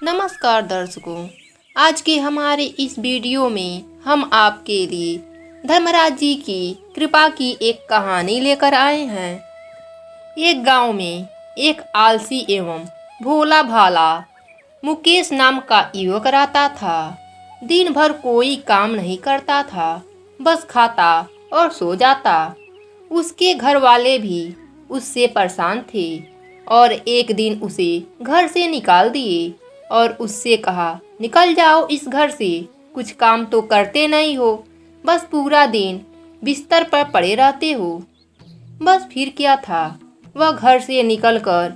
नमस्कार दर्शकों, आज के हमारे इस वीडियो में हम आपके लिए धर्मराज जी की कृपा की एक कहानी लेकर आए हैं। एक गांव में एक आलसी एवं भोला भाला मुकेश नाम का युवक रहता था। दिन भर कोई काम नहीं करता था, बस खाता और सो जाता। उसके घर वाले भी उससे परेशान थे और एक दिन उसे घर से निकाल दिए और उससे कहा, निकल जाओ इस घर से, कुछ काम तो करते नहीं हो, बस पूरा दिन बिस्तर पर पड़े रहते हो। बस फिर क्या था, वह घर से निकलकर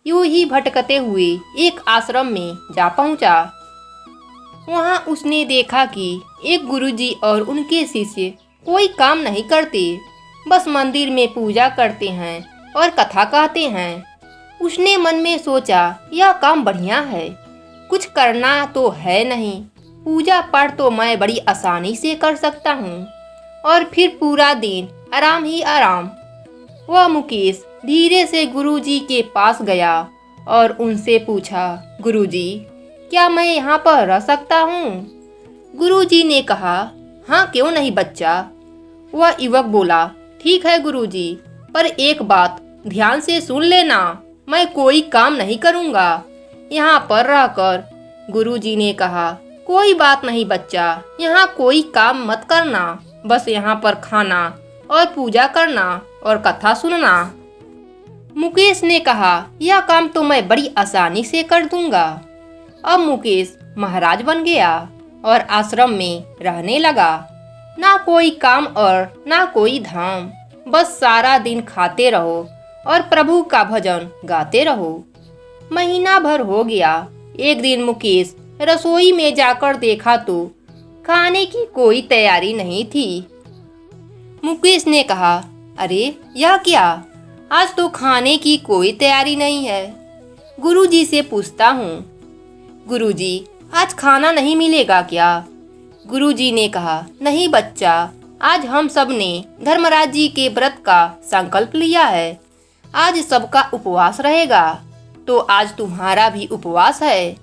यूं ही भटकते हुए एक आश्रम में जा पहुंचा। वहां उसने देखा कि एक गुरुजी और उनके शिष्य कोई काम नहीं करते, बस मंदिर में पूजा करते हैं और कथा कहते हैं। उसने मन में सोचा, यह काम बढ़िया है, कुछ करना तो है नहीं, पूजा पाठ तो मैं बड़ी आसानी से कर सकता हूँ और फिर पूरा दिन आराम ही आराम। वह मुकेश धीरे से गुरुजी के पास गया और उनसे पूछा, गुरुजी, क्या मैं यहाँ पर रह सकता हूँ? गुरुजी ने कहा, हाँ क्यों नहीं बच्चा। वह युवक बोला, ठीक है गुरुजी, पर एक बात ध्यान से सुन लेना, मैं कोई काम नहीं करूँगा यहाँ पर रहकर। गुरुजी ने कहा, कोई बात नहीं बच्चा, यहाँ कोई काम मत करना, बस यहाँ पर खाना और पूजा करना और कथा सुनना। मुकेश ने कहा, यह काम तो मैं बड़ी आसानी से कर दूंगा। अब मुकेश महाराज बन गया और आश्रम में रहने लगा। ना कोई काम और ना कोई धाम, बस सारा दिन खाते रहो और प्रभु का भजन गाते रहो। महीना भर हो गया। एक दिन मुकेश रसोई में जाकर देखा तो खाने की कोई तैयारी नहीं थी। मुकेश ने कहा, अरे यह क्या, आज तो खाने की कोई तैयारी नहीं है। गुरुजी से पूछता हूँ, गुरुजी आज खाना नहीं मिलेगा क्या? गुरुजी ने कहा, नहीं बच्चा, आज हम सब ने धर्मराज जी के व्रत का संकल्प लिया है, आज सबका उपवास रहेगा, तो आज तुम्हारा भी उपवास है।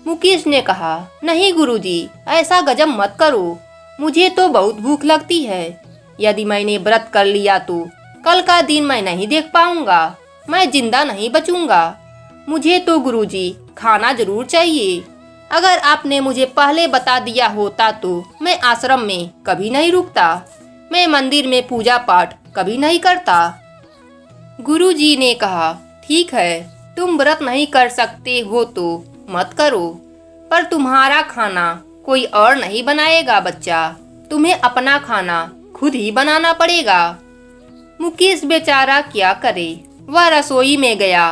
मुकेश ने कहा, नहीं गुरुजी, ऐसा गजब मत करो, मुझे तो बहुत भूख लगती है, यदि मैंने व्रत कर लिया तो कल का दिन मैं नहीं देख पाऊंगा, मैं जिंदा नहीं बचूंगा। मुझे तो गुरुजी खाना जरूर चाहिए, अगर आपने मुझे पहले बता दिया होता तो मैं आश्रम में कभी नहीं रुकता, मैं मंदिर में पूजा पाठ कभी नहीं करता। गुरुजी ने कहा, ठीक है, तुम व्रत नहीं कर सकते हो तो मत करो, पर तुम्हारा खाना कोई और नहीं बनाएगा बच्चा, तुम्हें अपना खाना खुद ही बनाना पड़ेगा। मुकेश बेचारा क्या करे, वह रसोई में गया।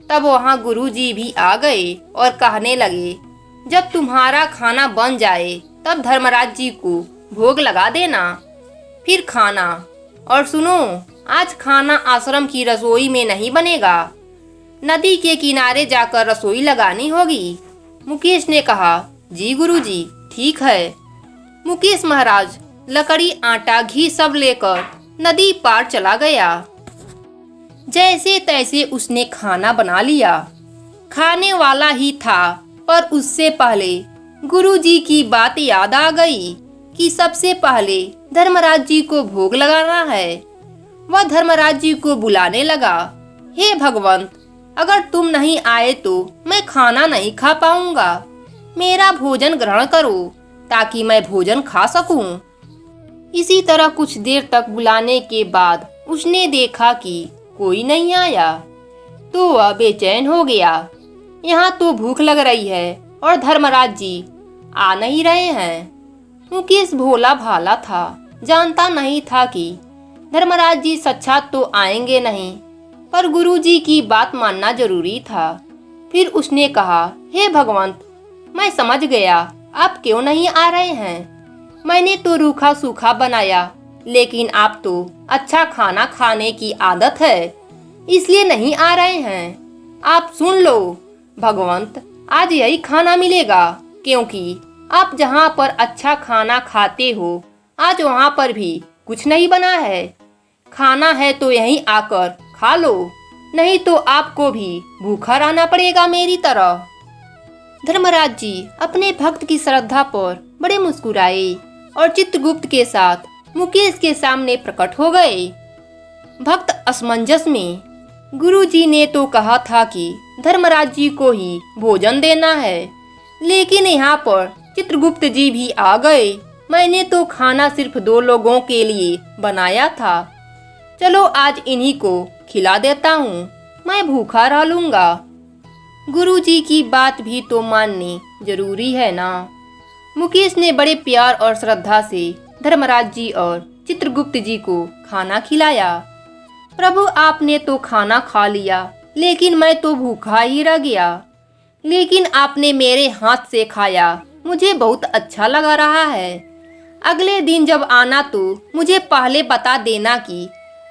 तब वहाँ गुरुजी भी आ गए और कहने लगे, जब तुम्हारा खाना बन जाए तब धर्मराज जी को भोग लगा देना, फिर खाना। और सुनो, आज खाना आश्रम की रसोई में नहीं बनेगा, नदी के किनारे जाकर रसोई लगानी होगी। मुकेश ने कहा, जी गुरुजी, ठीक है। मुकेश महाराज लकड़ी, आटा, घी सब लेकर नदी पार चला गया। जैसे तैसे उसने खाना बना लिया। खाने वाला ही था, पर उससे पहले गुरुजी की बात याद आ गई कि सबसे पहले धर्मराज जी को भोग लगाना है। वह धर्मराज जी को बुलाने लगा, हे भगवंत, अगर तुम नहीं आए तो मैं खाना नहीं खा पाऊंगा, मेरा भोजन ग्रहण करो ताकि मैं भोजन खा सकूं। इसी तरह कुछ देर तक बुलाने के बाद उसने देखा कि कोई नहीं आया, तो वह बेचैन हो गया। यहाँ तो भूख लग रही है और धर्मराज जी आ नहीं रहे हैं। मुकेश भोला भाला था, जानता नहीं था कि धर्मराज जी साक्षात तो आएंगे नहीं, पर गुरुजी की बात मानना जरूरी था। फिर उसने कहा, हे भगवंत, मैं समझ गया आप क्यों नहीं आ रहे हैं। मैंने तो रूखा सूखा बनाया, लेकिन आप तो अच्छा खाना खाने की आदत है, इसलिए नहीं आ रहे हैं। आप सुन लो भगवंत, आज यही खाना मिलेगा, क्योंकि आप जहाँ पर अच्छा खाना खाते हो आज वहाँ पर भी कुछ नहीं बना है। खाना है तो यहीं आकर खा लो, नहीं तो आपको भी भूखा रहना पड़ेगा मेरी तरह। धर्मराज जी अपने भक्त की श्रद्धा पर बड़े मुस्कुराए और चित्रगुप्त के साथ मुकेश के सामने प्रकट हो गए। भक्त असमंजस में, गुरुजी ने तो कहा था कि धर्मराज जी को ही भोजन देना है, लेकिन यहाँ पर चित्रगुप्त जी भी आ गए। मैंने तो खाना सिर्फ 2 लोगों के लिए बनाया था। चलो आज इन्हीं को खिला देता हूँ, मैं भूखा रह लूंगा। गुरुजी की बात भी तो माननी जरूरी है ना। मुकेश ने बड़े प्यार और श्रद्धा से धर्मराज जी और चित्रगुप्त जी को खाना खिलाया। प्रभु आपने तो खाना खा लिया, लेकिन मैं तो भूखा ही रह गया। लेकिन आपने मेरे हाथ से खाया, मुझे बहुत अच्छा लगा रहा है। अगले दिन जब आना तो मुझे पहले बता देना कि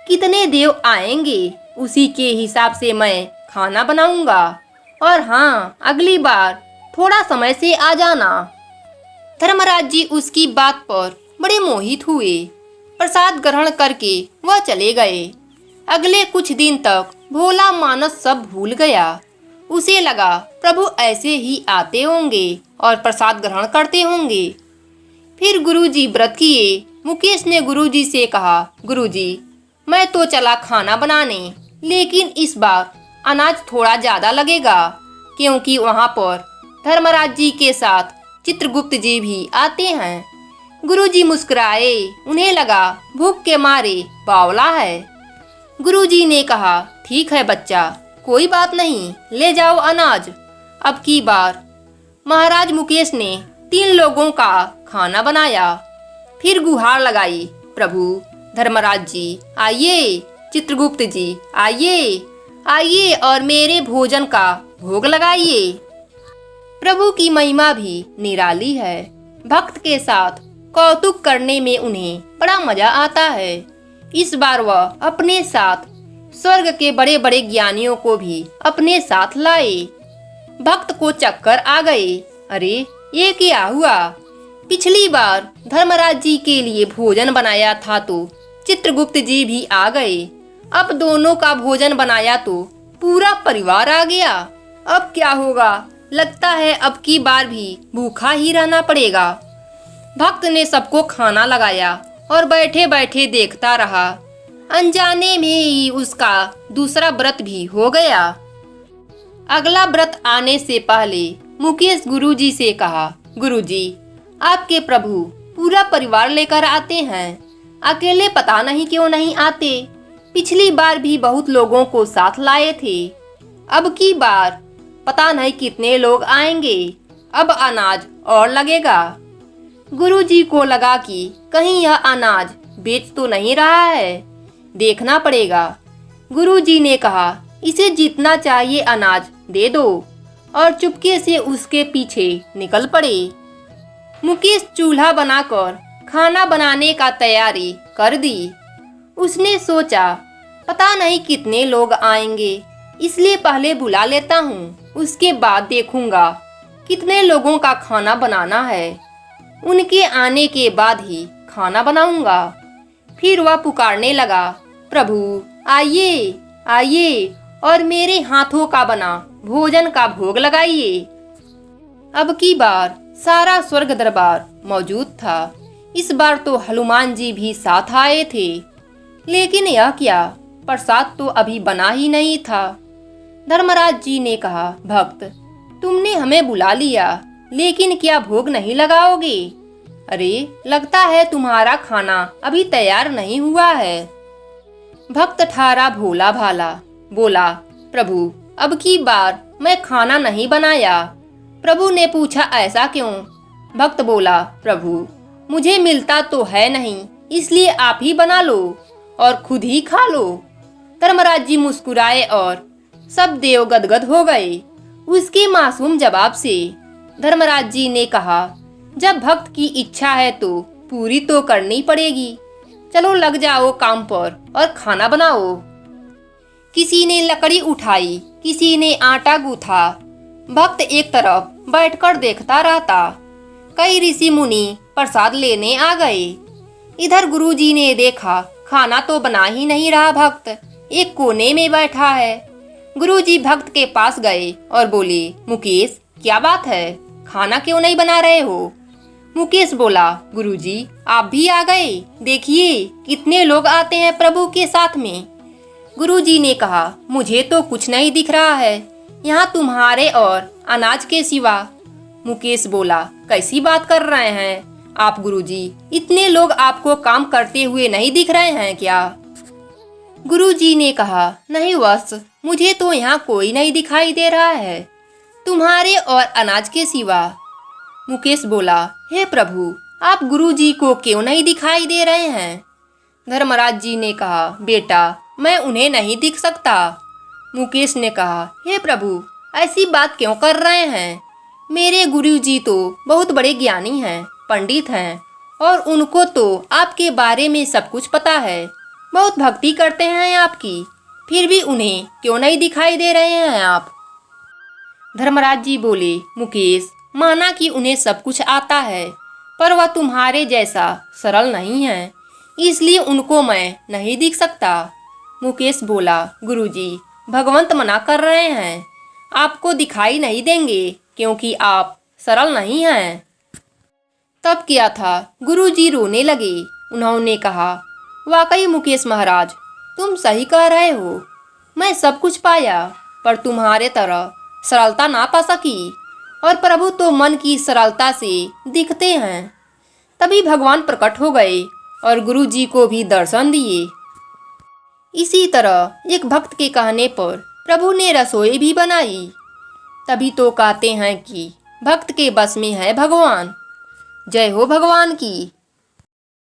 कितने देव आएंगे, उसी के हिसाब से मैं खाना बनाऊंगा। और हाँ, अगली बार थोड़ा समय से आ जाना। धर्मराज जी उसकी बात पर बड़े मोहित हुए। प्रसाद ग्रहण करके वह चले गए। अगले कुछ दिन तक भोला मानस सब भूल गया। उसे लगा प्रभु ऐसे ही आते होंगे और प्रसाद ग्रहण करते होंगे। फिर गुरुजी व्रत किए। मुकेश ने गुरुजी से कहा, गुरुजी मैं तो चला खाना बनाने, लेकिन इस बार अनाज थोड़ा ज्यादा लगेगा, क्योंकि वहाँ पर धर्मराज जी के साथ चित्रगुप्त जी भी आते हैं। गुरुजी मुस्कुराए। उन्हें लगा भूख के मारे बावला है। गुरुजी ने कहा, ठीक है बच्चा, कोई बात नहीं, ले जाओ अनाज। अब की बार महाराज मुकेश ने 3 लोगों का खाना बनाया। फिर गुहार लगाई, प्रभु धर्मराज जी आइए, चित्रगुप्त जी आइए, आइए और मेरे भोजन का भोग लगाइए। प्रभु की महिमा भी निराली है। भक्त के साथ कौतुक करने में उन्हें बड़ा मजा आता है। इस बार वह अपने साथ स्वर्ग के बड़े बड़े ज्ञानियों को भी अपने साथ लाए। भक्त को चक्कर आ गए। अरे ये क्या हुआ? पिछली बार धर्मराज जी के लिए भोजन बनाया था तो चित्रगुप्त जी भी आ गए। अब दोनों का भोजन बनाया तो पूरा परिवार आ गया। अब क्या होगा? लगता है अब की बार भी भूखा ही रहना पड़ेगा। भक्त ने सबको खाना लगाया और बैठे बैठे देखता रहा। अनजाने में ही उसका दूसरा व्रत भी हो गया। अगला व्रत आने से पहले मुकेश गुरुजी से कहा, गुरुजी आपके प्रभु पूरा परिवार लेकर आते हैं, अकेले पता नहीं क्यों नहीं आते। पिछली बार भी बहुत लोगों को साथ लाए थे, अब की बार पता नहीं कितने लोग आएंगे। अब अनाज और लगेगा। गुरुजी को लगा कि कहीं यह अनाज बेच तो नहीं रहा है, देखना पड़ेगा। गुरुजी ने कहा, इसे जितना चाहिए अनाज दे दो, और चुपके से उसके पीछे निकल पड़े। मुकेश चूल्हा बनाकर खाना बनाने का तैयारी कर दी। उसने सोचा पता नहीं कितने लोग आएंगे, इसलिए पहले बुला लेता हूँ, उसके बाद देखूंगा कितने लोगों का खाना बनाना है। उनके आने के बाद ही खाना बनाऊंगा। फिर वह पुकारने लगा, प्रभु आइए आइए और मेरे हाथों का बना भोजन का भोग लगाइए। अब की बार सारा स्वर्ग दरबार मौजूद था। इस बार तो हनुमान जी भी साथ आए थे, लेकिन यह क्या, प्रसाद तो अभी बना ही नहीं था। धर्मराज जी ने कहा, भक्त तुमने हमें बुला लिया, लेकिन क्या भोग नहीं लगाओगे? अरे लगता है तुम्हारा खाना अभी तैयार नहीं हुआ है। भक्त ठारा भोला भाला बोला, प्रभु अब की बार मैं खाना नहीं बनाया। प्रभु ने पूछा, ऐसा क्यों? भक्त बोला, प्रभु मुझे मिलता तो है नहीं, इसलिए आप ही बना लो और खुद ही खा लो। धर्मराज जी मुस्कुराए और सब देव गदगद हो गए उसके मासूम जवाब से। धर्मराज जी ने कहा, जब भक्त की इच्छा है तो पूरी तो करनी पड़ेगी। चलो लग जाओ काम पर और खाना बनाओ। किसी ने लकड़ी उठाई, किसी ने आटा गूथा। भक्त एक तरफ बैठकर देखता रहता। कई ऋषि मुनि प्रसाद लेने आ गए। इधर गुरुजी ने देखा खाना तो बना ही नहीं रहा, भक्त एक कोने में बैठा है। गुरुजी भक्त के पास गए और बोले, मुकेश क्या बात है, खाना क्यों नहीं बना रहे हो? मुकेश बोला, गुरुजी आप भी आ गए, देखिए कितने लोग आते हैं प्रभु के साथ में। गुरुजी ने कहा, मुझे तो कुछ नहीं दिख रहा है यहाँ तुम्हारे और अनाज के सिवा। मुकेश बोला, कैसी बात कर रहे हैं आप गुरुजी, इतने लोग आपको काम करते हुए नहीं दिख रहे हैं क्या? गुरुजी ने कहा, नहीं वत्स, मुझे तो यहाँ कोई नहीं दिखाई दे रहा है तुम्हारे और अनाज के सिवा। मुकेश बोला, हे प्रभु, आप गुरुजी को क्यों नहीं दिखाई दे रहे हैं? धर्मराज जी ने कहा, बेटा मैं उन्हें नहीं दिख सकता। मुकेश ने कहा, हे प्रभु ऐसी बात क्यों कर रहे हैं? मेरे गुरुजी तो बहुत बड़े ज्ञानी हैं, पंडित हैं और उनको तो आपके बारे में सब कुछ पता है, बहुत भक्ति करते हैं आपकी, फिर भी उन्हें क्यों नहीं दिखाई दे रहे हैं आप? धर्मराज जी बोले, मुकेश माना कि उन्हें सब कुछ आता है, पर वह तुम्हारे जैसा सरल नहीं है, इसलिए उनको मैं नहीं दिख सकता। मुकेश बोला, गुरुजी भगवंत मना कर रहे हैं, आपको दिखाई नहीं देंगे क्योंकि आप सरल नहीं हैं। तब क्या था, गुरुजी रोने लगे। उन्होंने कहा, वाकई मुकेश महाराज तुम सही कह रहे हो, मैं सब कुछ पाया पर तुम्हारे तरह सरलता ना पा सकी, और प्रभु तो मन की सरलता से दिखते हैं। तभी भगवान प्रकट हो गए और गुरुजी को भी दर्शन दिए। इसी तरह एक भक्त के कहने पर प्रभु ने रसोई भी बनाई। तभी तो कहते हैं कि भक्त के बस में है भगवान। जय हो भगवान की।